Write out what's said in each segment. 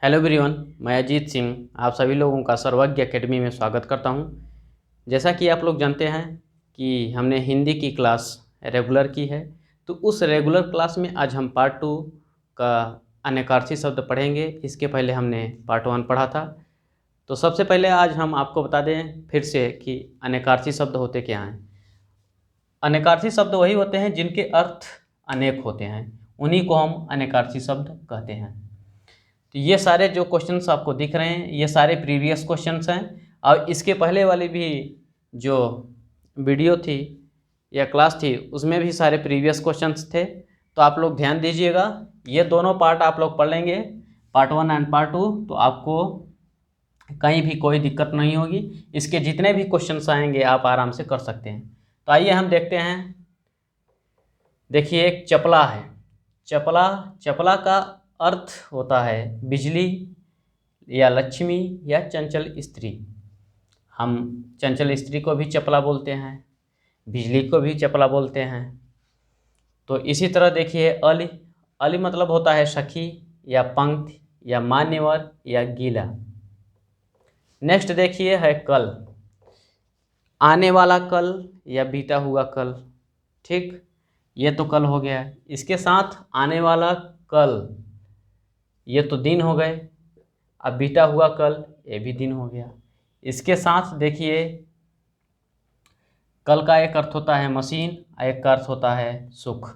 Hello everyone, मैं अजीत सिंह आप सभी लोगों का सर्वज्ञ एकेडमी में स्वागत करता हूं। जैसा कि आप लोग जानते हैं कि हमने हिंदी की क्लास रेगुलर की है, तो उस रेगुलर क्लास में आज हम पार्ट 2 का अनेकार्थी शब्द पढ़ेंगे। इसके पहले हमने पार्ट 1 पढ़ा था। तो सबसे पहले आज हम आपको बता दें फिर से कि अनेकार्थी शब्द होते क्या हैं। अनेकार्थी शब्द वही होते हैं जिनके अर्थ अनेक होते हैं, उन्हीं को हम अनेकार्थी शब्द कहते हैं। तो ये सारे जो क्वेश्चंस आपको दिख रहे हैं ये सारे प्रीवियस क्वेश्चंस हैं, और इसके पहले वाली भी जो वीडियो थी या क्लास थी उसमें भी सारे प्रीवियस क्वेश्चंस थे। तो आप लोग ध्यान दीजिएगा, ये दोनों पार्ट आप लोग पढ़ लेंगे, पार्ट 1 एंड पार्ट 2, तो आपको कहीं भी कोई दिक्कत नहीं होगी। इसके जितने भी क्वेश्चंस आएंगे आप आराम से कर सकते हैं। तो आइए हम देखते हैं। देखिए, एक चपला है। चपला चपला का अर्थ होता है बिजली या लक्ष्मी या चंचल स्त्री। हम चंचल स्त्री को भी चपला बोलते हैं, बिजली को भी चपला बोलते हैं। तो इसी तरह देखिए, अली अली मतलब होता है सखी या पंक्ति या मान्यवर या गीला। नेक्स्ट देखिए है कल, आने वाला कल या बीता हुआ कल। ठीक, ये तो कल हो गया। इसके साथ आने वाला कल, ये तो दिन हो गए। अब बीता हुआ कल, ये भी दिन हो गया। इसके साथ देखिए, कल का एक अर्थ होता है मशीन, एक का अर्थ होता है सुख।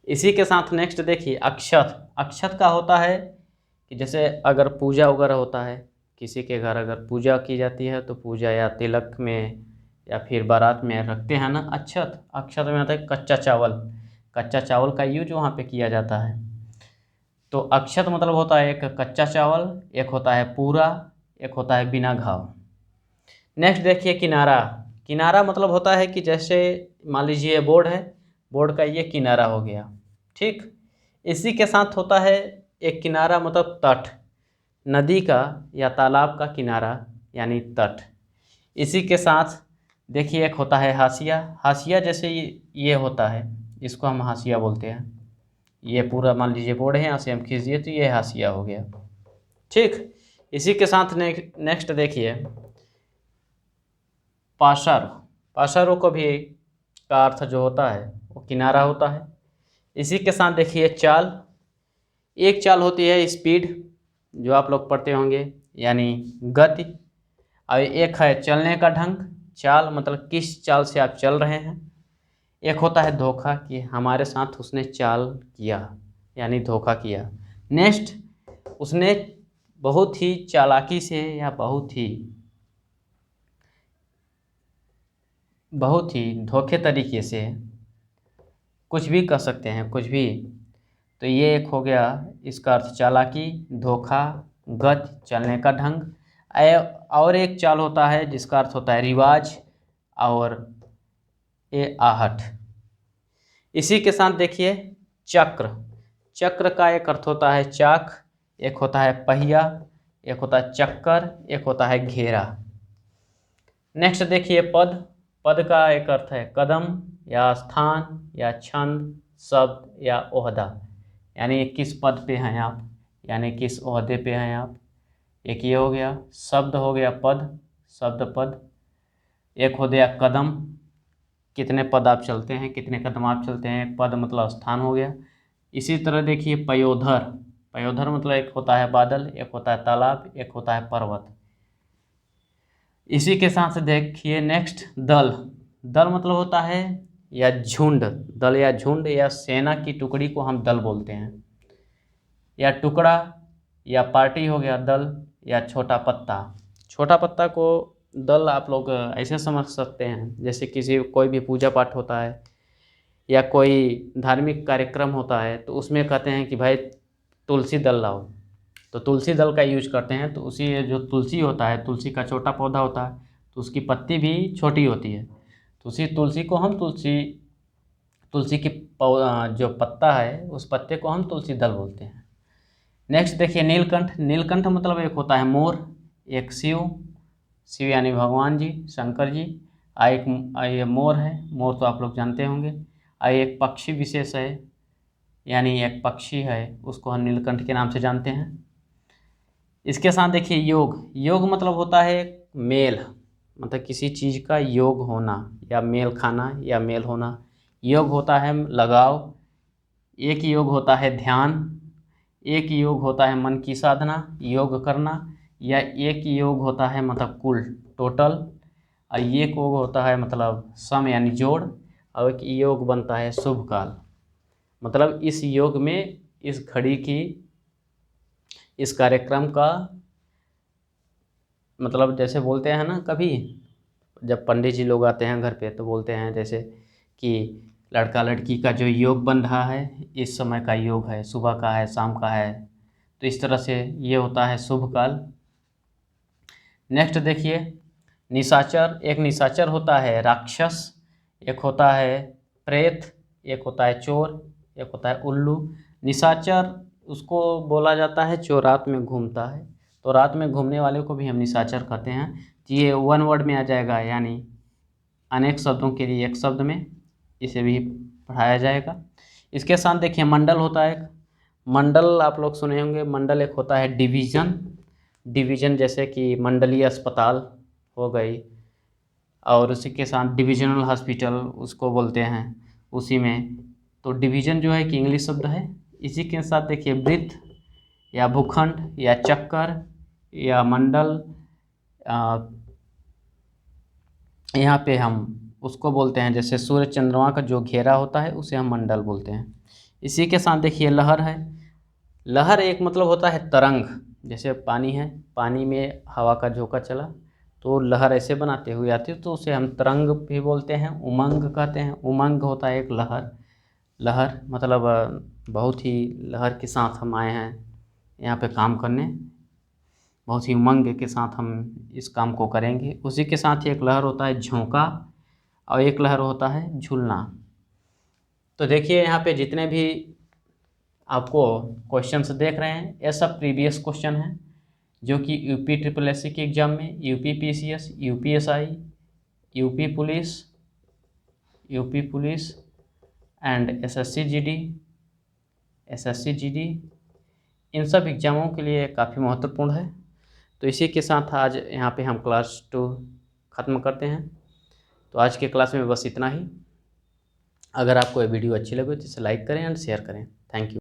इसी के साथ नेक्स्ट देखिए अक्षत। अक्षत का होता है कि जैसे अगर पूजा वगैरह होता है, किसी के घर अगर पूजा की जाती है तो पूजा या तिलक में या फिर बारात में रखते हैं ना अक्षत। अक्षत में आता है कच्चा चावल। कच्चा चावल का यूज वहाँ पे किया जाता है। तो अक्षत मतलब होता है एक कच्चा चावल, एक होता है पूरा, एक होता है बिना घाव। नेक्स्ट देखिए किनारा। किनारा मतलब होता है कि जैसे मान लीजिए बोर्ड है, बोर्ड का ये किनारा हो गया। ठीक, इसी के साथ होता है एक किनारा मतलब तट, नदी का या तालाब का किनारा यानी तट। इसी के साथ देखिए एक होता है हाशिया। हाशिया जैसे ये होता है, इसको हम हाशिया बोलते हैं। ये पूरा मान लीजिए बोर्ड है, यहाँ से हम खींच दिए तो ये हाशिया हो गया। ठीक, इसी के साथ नेक्स्ट देखिए पाशर। पाशरों को भी का अर्थ जो होता है वो किनारा होता है। इसी के साथ देखिए चाल। एक चाल होती है स्पीड, जो आप लोग पढ़ते होंगे, यानी गति। और एक है चलने का ढंग। चाल मतलब किस चाल से आप चल रहे हैं। एक होता है धोखा, कि हमारे साथ उसने चाल किया यानी धोखा किया। नेक्स्ट, उसने बहुत ही चालाकी से या बहुत ही धोखे तरीके से, कुछ भी कर सकते हैं, कुछ भी। तो ये एक हो गया, इसका अर्थ चालाकी, धोखा, गति, चलने का ढंग। और एक चाल होता है जिसका अर्थ होता है रिवाज और ये आहट। इसी के साथ देखिए चक्र। चक्र का एक अर्थ होता है चाक, एक होता है पहिया, एक होता है चक्कर, एक होता है घेरा। नेक्स्ट देखिए पद। पद का एक अर्थ है कदम या स्थान या छंद, शब्द या ओहदा, यानी किस पद पे हैं आप, यानी किस ओहदे पे हैं आप। एक ये हो गया, शब्द हो गया पद, शब्द पद। एक हो गया कदम, कितने पद आप चलते हैं, कितने कदम आप चलते हैं। एक पद मतलब स्थान हो गया। इसी तरह देखिए पयोधर। पयोधर मतलब एक होता है बादल, एक होता है तालाब, एक होता है पर्वत। इसी के साथ देखिए नेक्स्ट दल। दल मतलब होता है या झुंड, दल या झुंड या सेना की टुकड़ी को हम दल बोलते हैं। या टुकड़ा या पार्टी हो गया दल, या छोटा पत्ता। छोटा पत्ता को दल आप लोग ऐसे समझ सकते हैं, जैसे कोई भी पूजा पाठ होता है या कोई धार्मिक कार्यक्रम होता है तो उसमें कहते हैं कि भाई तुलसी दल लाओ, तो तुलसी दल का यूज करते हैं। तो उसी जो तुलसी होता है, तुलसी का छोटा पौधा होता है तो उसकी पत्ती भी छोटी होती है, तो उसी तुलसी को हम तुलसी की जो पत्ता है उस पत्ते को हम तुलसी दल बोलते हैं। नेक्स्ट देखिए नीलकंठ। नीलकंठ मतलब एक होता है मोर, एक शिव यानी भगवान जी, शंकर जी। एक ये मोर है, मोर तो आप लोग जानते होंगे। एक पक्षी विशेष है, यानी एक पक्षी है, उसको हम नीलकंठ के नाम से जानते हैं। इसके साथ देखिए योग, योग मतलब होता है मेल, मतलब किसी चीज़ का योग होना या मेल खाना या मेल होना। योग होता है लगाव, एक योग होता है ध्यान, एक योग होता है मन की साधना योग करना, या एक योग होता है मतलब कुल टोटल, और एक योग होता है मतलब सम यानी जोड़, और एक योग बनता है शुभ काल। मतलब इस योग में इस घड़ी की, इस कार्यक्रम का, मतलब जैसे बोलते हैं ना, कभी जब पंडित जी लोग आते हैं घर पे तो बोलते हैं जैसे कि लड़का लड़की का जो योग बन रहा है इस समय का योग है, सुबह का है, शाम का है, तो इस तरह से ये होता है शुभ काल। नेक्स्ट देखिए निशाचर, एक निशाचर होता है राक्षस, एक होता है प्रेत, एक होता है चोर, एक होता है उल्लू। निशाचर उसको बोला जाता है जो रात में घूमता है, तो रात में घूमने वाले को भी हम निशाचर कहते हैं। तो ये वन वर्ड में आ जाएगा, यानी अनेक शब्दों के लिए एक शब्द में इसे भी पढ़ाया जाएगा। इसके साथ देखिए मंडल होता है एक, मंडल आप लोग सुने होंगे, मंडल एक होता है डिवीज़न, डिवीज़न जैसे कि मंडलीय अस्पताल हो गई, और उसी के साथ डिविजनल हॉस्पिटल उसको बोलते हैं उसी में। तो डिवीज़न जो है कि इंग्लिश शब्द है। इसी के साथ देखिए वृत्त या भूखंड या चक्कर या मंडल, यहाँ पे हम उसको बोलते हैं जैसे सूर्य चंद्रमा का जो घेरा होता है उसे हम मंडल बोलते हैं। इसी के साथ देखिए लहर है, लहर एक मतलब होता है तरंग, जैसे पानी है, पानी में हवा का झोंका चला तो लहर ऐसे बनाते हुए आती है तो उसे हम तरंग भी बोलते हैं, उमंग कहते हैं। उमंग होता है एक लहर, लहर मतलब बहुत ही लहर के साथ हम आए हैं यहाँ पे काम करने, बहुत ही उमंग के साथ हम इस काम को करेंगे। उसी के साथ ही एक लहर होता है झोंका, और एक लहर होता है झूलना। तो देखिए यहाँ पे जितने भी आपको क्वेश्चंस देख रहे हैं ये सब प्रीवियस क्वेश्चन हैं जो कि यूपी ट्रिपल एससी के एग्ज़ाम में, UP PCS, UPSI, UP police and SSC GD, इन सब एग्ज़ामों के लिए काफ़ी महत्वपूर्ण है। तो इसी के साथ आज यहाँ पे हम क्लास 2 ख़त्म करते हैं। तो आज के क्लास में बस इतना ही। अगर आपको ये वीडियो अच्छी लगे तो इसे लाइक करें एंड शेयर करें। Thank you.